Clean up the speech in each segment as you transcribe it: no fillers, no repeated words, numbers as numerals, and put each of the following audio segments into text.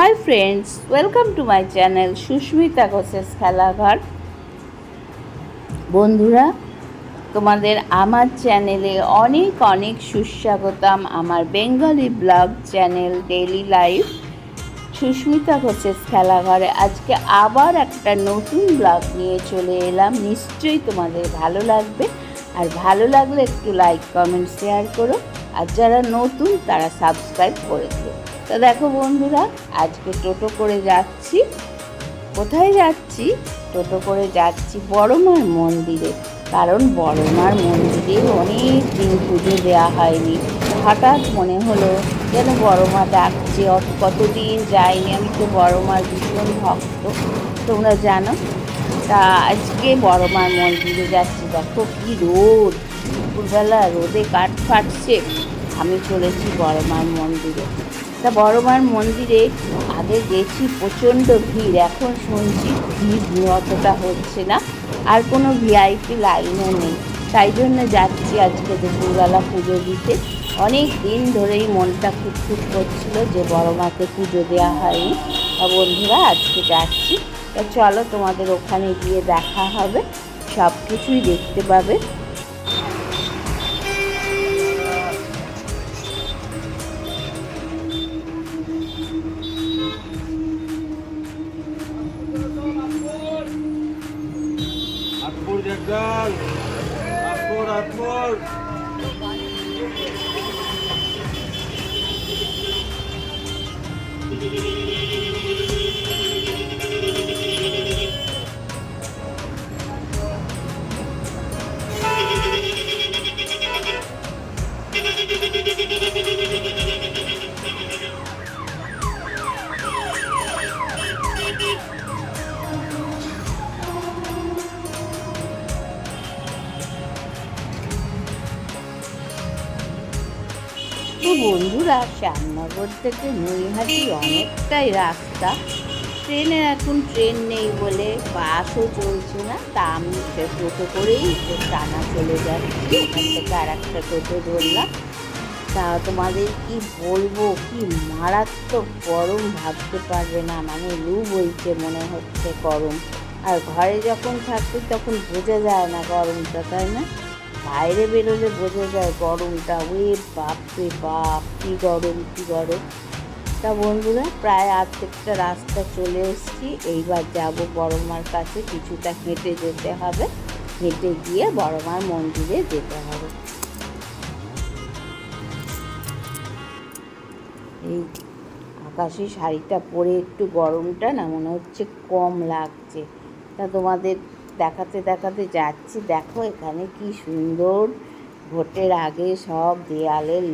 High friends, welcome to my channel Susmita ঘোষের খেলাঘর। বন্ধুরা, তোমাদের আমার চ্যানেলে অনেক অনেক সুস্বাগতম। আমার Bengali blog channel daily life Susmita ঘোষের খেলাঘরে আজকে আবার একটা নতুন ব্লগ নিয়ে চলে এলাম। নিশ্চয়ই তোমাদের ভালো লাগবে, আর ভালো লাগলে একটু লাইক কমেন্ট শেয়ার করো, আর যারা নতুন তারা সাবস্ক্রাইব করে দিও। তো দেখো বন্ধুরা, আজকে টোটো করে যাচ্ছি। কোথায় যাচ্ছি? টোটো করে যাচ্ছি বড়মার মন্দিরে, কারণ বড়মার মন্দিরে অনেক দিন পুজো দেওয়া হয়নি। হঠাৎ মনে হলো যেন বড়মা ডাকছে, কতদিন যাইনি। আমি তো বড়মার ভীষণ ভক্ত, তোমরা জানো। তা আজকে বড়মার মন্দিরে যাচ্ছি। দেখো কি রোদ, দুপুরবেলা রোদে কাঠ ফাটছে। আমি চলেছি বড়মার মন্দিরে। তা বড়মার মন্দিরে আগে গেছি, প্রচণ্ড ভিড়। এখন শুনছি ভিড় অতটা হচ্ছে না, আর কোনো ভিআইপি লাইনও নেই। তাই জন্য যাচ্ছি আজকে দুপুরবেলা পুজো দিতে। অনেক দিন ধরেই মনটা খুঁতখুত করছিল যে বড়মাকে পুজো দেওয়া হয়নি। তা বন্ধুরা, আজকে যাচ্ছি। তা চলো, তোমাদের ওখানে গিয়ে দেখা হবে, সব কিছুই দেখতে পাবে। আতপুর জগদল আতপুর আতপুর তো বন্ধুরা, শ্যামনগর থেকে নৈহাটি অনেকটাই রাস্তা। ট্রেনের এখন ট্রেন নেই বলে বাসও চলছে না, তা আমি টোটো করেই টানা চলে যাচ্ছি। এখান থেকে আর একটা টোটো ধরলাম। তা তোমাদের কি বলবো, কি মারাত্মক গরম, ভাবতে পারবে না। মানে লু বইছে মনে হচ্ছে গরম। আর ঘরে যখন থাকবে তখন বোঝা যায় না গরমটা, তাই না? বাইরে বেরোলে বোঝা যায় গরমটা। ওই বাপ রে বাপ, কী গরম, কী গরম। তা বন্ধুরা, প্রায় আর্ধেকটা রাস্তা চলে এসেছি। এইবার যাব বড়মার কাছে। কিছুটা হেঁটে যেতে হবে, হেঁটে গিয়ে বড়মার মন্দিরে যেতে হবে। এই আকাশি শাড়িটা পরে একটু গরমটা না মনে হচ্ছে কম লাগছে। তা তোমাদের দেখাতে দেখাতে যাচ্ছি। দেখো এখানে কি সুন্দর ভোটের আগে সব দেয়ালের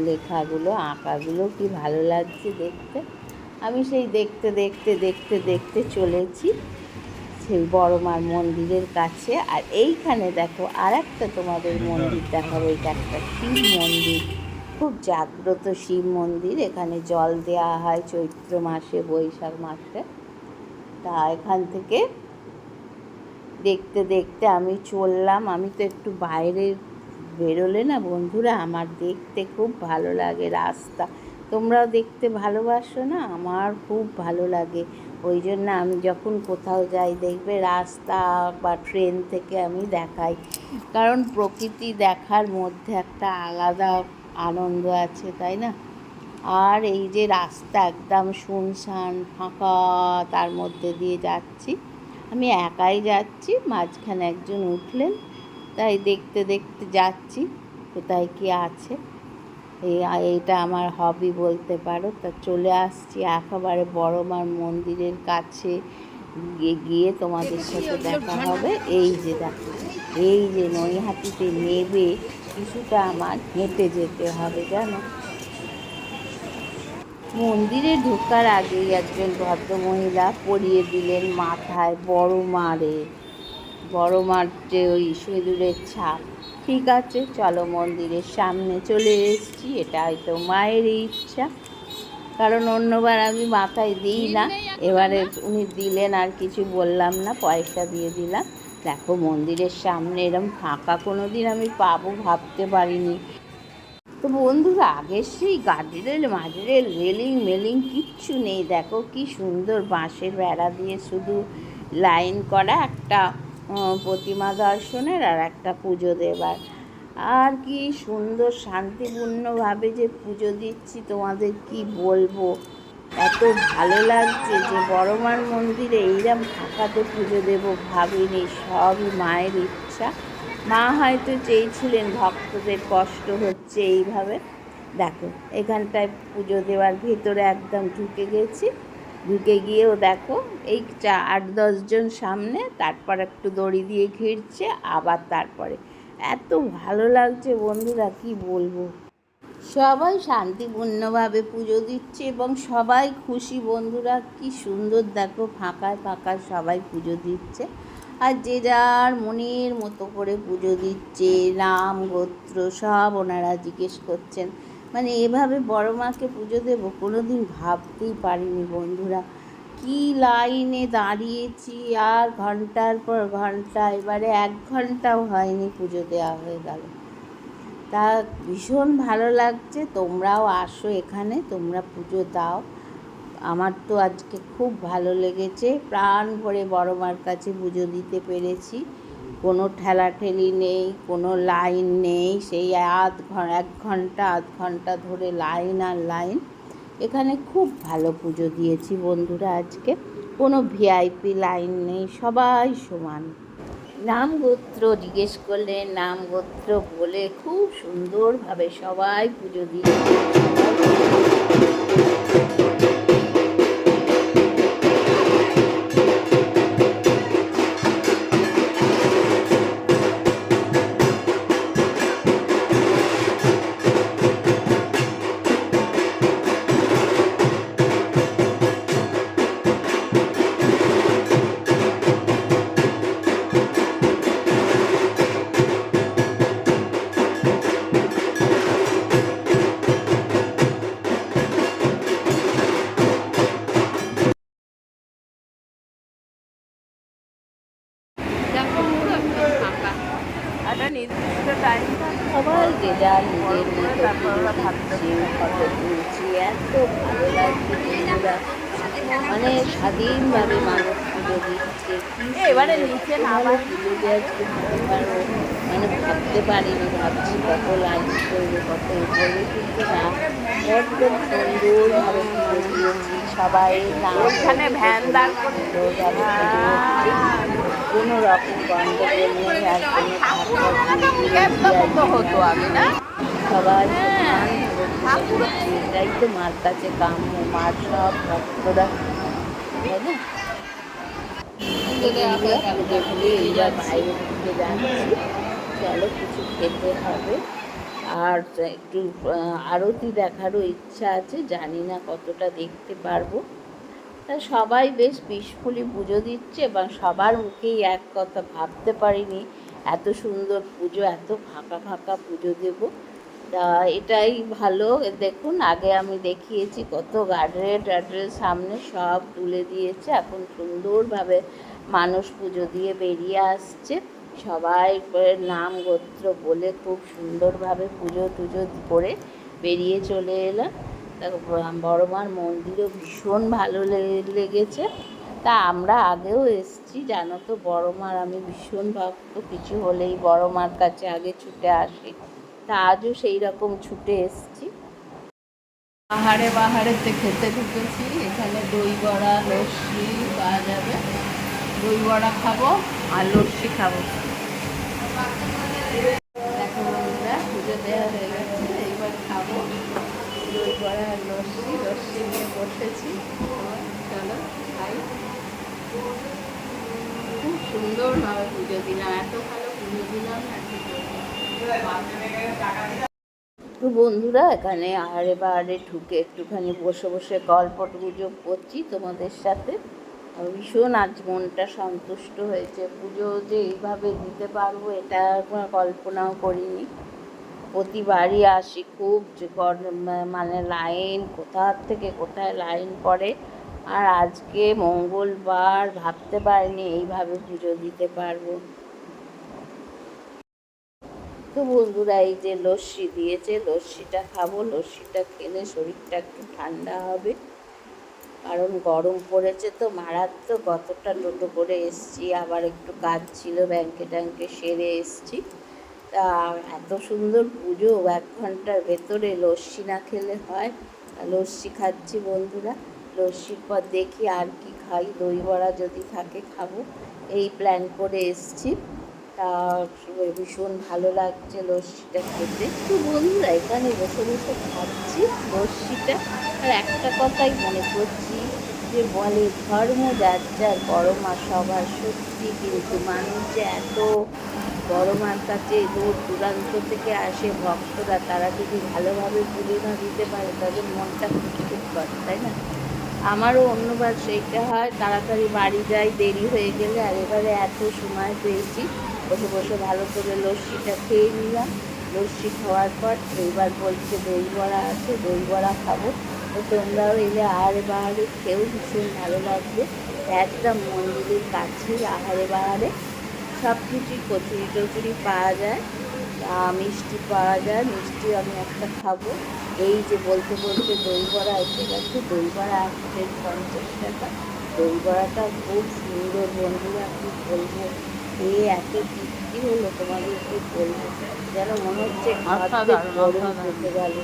লেখাগুলো আঁকাগুলো কি ভালো লাগছে দেখতে। আমি সেই দেখতে দেখতে দেখতে দেখতে চলেছি সেই বড়মার মন্দিরের কাছে। আর এইখানে দেখো আর একটা তোমাদের মন্দির দেখাবো। এটা একটা শিব মন্দির, খুব জাগ্রত শিব মন্দির। এখানে জল দেওয়া হয় চৈত্র মাসে, বৈশাখ মাসে। তা এখান থেকে দেখতে দেখতে আমি চললাম। আমি তো একটু বাইরে বেরোলে না বন্ধুরা, আমার দেখতে খুব ভালো লাগে রাস্তা। তোমরাও দেখতে ভালোবাসো না? আমার খুব ভালো লাগে। ওই জন্য আমি যখন কোথাও যাই দেখবে রাস্তা বা ট্রেন থেকে আমি দেখাই, কারণ প্রকৃতি দেখার মধ্যে একটা আলাদা আনন্দ আছে, তাই না? আর এই যে রাস্তা একদম শুনশান ফাঁকা, তার মধ্যে দিয়ে যাচ্ছি। আমি একাই যাচ্ছি, মাঝখানে একজন উঠলেন, তাই দেখতে দেখতে যাচ্ছি কোথায় কী আছে। এইটা আমার হবি বলতে পারো। তা চলে আসছি একেবারে বড়মার মন্দিরের কাছে। গিয়ে তোমাদের সাথে দেখা হবে। এই যে দেখো, এই যে নৈহাটিতে নেবে কিছুটা আমার হেঁটে যেতে হবে, জানো। মন্দিরে ঢোকার আগেই একজন ভদ্রমহিলা পরিয়ে দিলেন মাথায় বড়মার যে ওই সিঁদুরের ছাপ। ঠিক আছে, চলো মন্দিরের সামনে চলে এসেছি। এটা হয়তো মায়েরই ইচ্ছা, কারণ অন্যবার আমি মাথায় দিই না। এবারে উনি দিলেন, আর কিছু বললাম না, পয়সা দিয়ে দিলাম। দেখো মন্দিরের সামনে এরম ফাঁকা কোনো দিন আমি পাবো ভাবতে পারিনি। তো তো বন্ধুরা, আগের সেই গার্ডরেল মার্ডরেল রেলিং মেলিং কিচ্ছু নেই। দেখো কি সুন্দর বাঁশের বেড়া দিয়ে শুধু লাইন করা একটা প্রতিমা দর্শনের আর একটা পুজো দেবার। আর কি সুন্দর শান্তিপূর্ণভাবে যে পুজো দিচ্ছি, তোমাদের কি বলবো, এত ভালো লাগছে যে বড়মার মন্দিরে এইরকম ফাঁকাতে পুজো দেবো ভাবিনি। সবই মায়ের ইচ্ছা। মা হয়তো চেয়েছিলেন ভক্তদের কষ্ট হচ্ছে এইভাবে। দেখো এখানটায় পুজো দেওয়ার ভেতরে একদম ঢুকে গেছি। ঢুকে গিয়েও দেখো এই 8-10 জন সামনে, তারপর একটু দড়ি দিয়ে ঘিরছে, আবার তারপরে এত ভালো লাগছে বন্ধুরা, কি বলবো। সবাই শান্তিপূর্ণভাবে পুজো দিচ্ছে এবং সবাই খুশি বন্ধুরা। কি সুন্দর দেখো, ফাঁকায় ফাঁকায় সবাই পুজো দিচ্ছে আর যে যার মনের মতো করে পুজো দিচ্ছে। নাম গোত্র সব ওনারা জিজ্ঞেস করছেন। মানে এভাবে বড় মাকে পুজো দেবো কোনো দিন ভাবতেই পারিনি বন্ধুরা। কি লাইনে দাঁড়িয়েছি, আর ঘন্টার পর ঘন্টা, এবারে 1 ঘন্টাও হয়নি পুজো দেওয়া হয়ে গেল। তা ভীষণ ভালো লাগছে। তোমরাও আসো এখানে, তোমরা পুজো দাও। আমার তো আজকে খুব ভালো লেগেছে। প্রাণ ভরে বড় মার কাছে পুজো দিতে পেরেছি। কোনো ঠেলাঠেলি নেই, কোনো লাইন নেই। সেই 1 ঘন্টা 1/2 ঘন্টা ধরে লাইন আর লাইন। এখানে খুব ভালো পুজো দিয়েছি বন্ধুরা আজকে। কোনো ভিআইপি লাইন নেই, সবাই সমান। নাম গোত্র জিজ্ঞেস করলে নাম গোত্র বলে খুব সুন্দরভাবে সবাই পুজো দিয়ে একটা নির্দিষ্ট টাইম সবাই যে যার নিজের মতো পুজো দিচ্ছি, ফটো তুলছি। এত ভালো লাগছে বন্ধুরা। মানে স্বাধীনভাবে মানুষ পুজো দিচ্ছে। এবারে নিচে আমার পুজো দিয়ে আজকে দিতে পারবো, মানে ভাবতে পারিনি। ভাবছি কত লাইন করবে, কত করবে, কিন্তু না, একদম সুন্দরভাবে পুজো দিয়েছি। সবাই নাম ওখানে ভ্যান দাঁড় করে সুন্দরভাবে পুজো হচ্ছে। কোনো রকম গণ্ডগোল নেই আর কোনো হতো আগে না। সবাই এটাই তো মার কাছে কাম্য। মার সব ভক্তরা, তাই না? পুজো দিয়ে এইবার বাইরের দিকে যাচ্ছি। চলো কিছু খেতে হবে। আর একটু আরতি দেখারও ইচ্ছা আছে, জানি না কতটা দেখতে পারবো। তা সবাই বেশ পিসফুলি পুজো দিচ্ছে এবং সবার মুখেই এক কথা, ভাবতে পারিনি এত সুন্দর পুজো, এত ফাঁকা ফাঁকা পুজো দেব। তা এটাই ভালো। দেখুন আগে আমি দেখিয়েছি কত গার্ডরেল সামনে সব তুলে দিয়েছে। এখন সুন্দরভাবে মানুষ পুজো দিয়ে বেরিয়ে আসছে। সবাই নাম গোত্র বলে খুব সুন্দরভাবে পুজো টুজো করে বেরিয়ে চলে এলাম। বড় মার মন্দিরও ভীষণ ভালো লেগেছে। তা আমরা আগেও এসেছি জানো তো, বড় মার আমি ভীষণ ভক্ত। কিছু হলেই বড় মার কাছে আগে ছুটে আসি। তা আজও সেই রকম ছুটে এসেছি। বাহারেতে খেতে ঢুকেছি। এখানে দই বড়া লস্যি পাওয়া যাবে। দই বড়া খাবো আর লস্যি খাবো। দেখো বন্ধুরা, পুজো দেওয়া হয়ে গেছে, এইবার খাবো দই বড়া আর লস্যি নিয়ে বসেছি। চলো খাই। খুব সুন্দরভাবে পুজো দিলাম, এত ভালো পুজো দিলাম। তো বন্ধুরা, এখানে আহারে বাহারে ঢুকে একটুখানি বসে বসে গল্প গুজব করছি তোমাদের সাথে। ভীষণ আজ মনটা সন্তুষ্ট হয়েছে। পুজো যে এইভাবে দিতে পারবো এটা কল্পনাও করিনি। প্রতিবারই আসি, খুব মানে লাইন, কোথার থেকে কোথায় লাইন পড়ে। আর আজকে মঙ্গলবার, ভাবতে পারিনি এইভাবে পুজো দিতে পারবো। তো বন্ধুরা এই যে লস্যি দিয়েছে, লস্যিটা খাবো। লস্যিটা খেলে শরীরটা একটু ঠান্ডা হবে, কারণ গরম পড়েছে তো মারাত্মক। কতটা টোটো করে এসছি, আবার একটু কাজ ছিল ব্যাংকে ট্যাঙ্কে সেরে এসছি। তা এত সুন্দর পুজো, 1 ঘন্টার ভেতরে লস্যি না খেলে হয়? লস্যি খাচ্ছি বন্ধুরা। লস্যির পর দেখি আর কি খাই, দই বড়া যদি থাকে খাবো, এই প্ল্যান করে এসছি। তা ভীষণ ভালো লাগছে লস্যিটা খেতে। তো বন্ধুরা এখানে বসে বসে খাচ্ছি লস্যিটা, আর একটা কথাই মনে করছি, যে বলে ধর্ম যার যার, বড় মা সবার। সত্যি কিন্তু মানুষ যে এত বড় মার কাছে দূর দূরান্ত থেকে আসে ভক্তরা, তারা যদি ভালোভাবে পুজো না দিতে পারে তাদের মনটা খুঁতখুত করে, তাই না? আমারও অন্যবার সেইটা হয়, তাড়াতাড়ি বাড়ি যাই দেরি হয়ে গেলে। আর এবারে এত সময় পেয়েছি, বসে বসে ভালো করে লস্যিটা খেয়ে নিলাম। লস্যি খাওয়ার পর এইবার বলছে দই বড়া আছে, দই বড়া খাবো। তো তোমরাও এলে আহারে বাহারে খেয়েও ভীষণ ভালো লাগবে। একদম মন্দিরের কাছেই আহারে বাহারে সব কিছুই, কচুরি টচুরি পাওয়া যায়, মিষ্টি পাওয়া যায়। মিষ্টি আমি একটা খাবো। এই যে বলতে বলতে দই বড়া এসে গেছে, দই বড়া আসছে 50 টাকা। দই বড়াটা খুব সুন্দর বন্ধুরা, কী বলবো, খেয়ে এত তৃপ্তি হলো তোমাদেরকে বলবো, যেন মনে হচ্ছে খাদ্যে গরম পেতে গেল।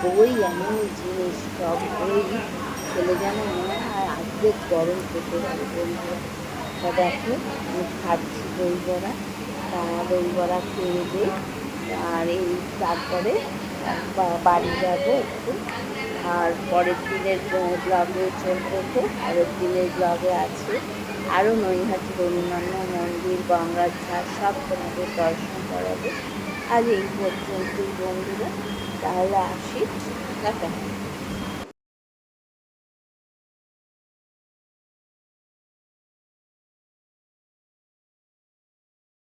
দই এমন জিনিস, টক দই খেলে যেন মনে হয় আর্ধেক গরম পেতে গেল বন্ধুরা। তা দেখো আমি খাচ্ছি দই বড়া। তা দই বড়া খেয়ে দিই, আর এই তারপরে বাড়ি যাবো একটু। আর পরের দিনের ব্লগে চলবে, তো পরের দিনের ব্লগে আছে আরও নৈহাটির অন্যান্য মন্দির, গঙ্গার ধার সব তোমাদের দর্শন করাবো। আজ এই পর্যন্তই বন্ধুরা, তাহলে আসি, টাটা।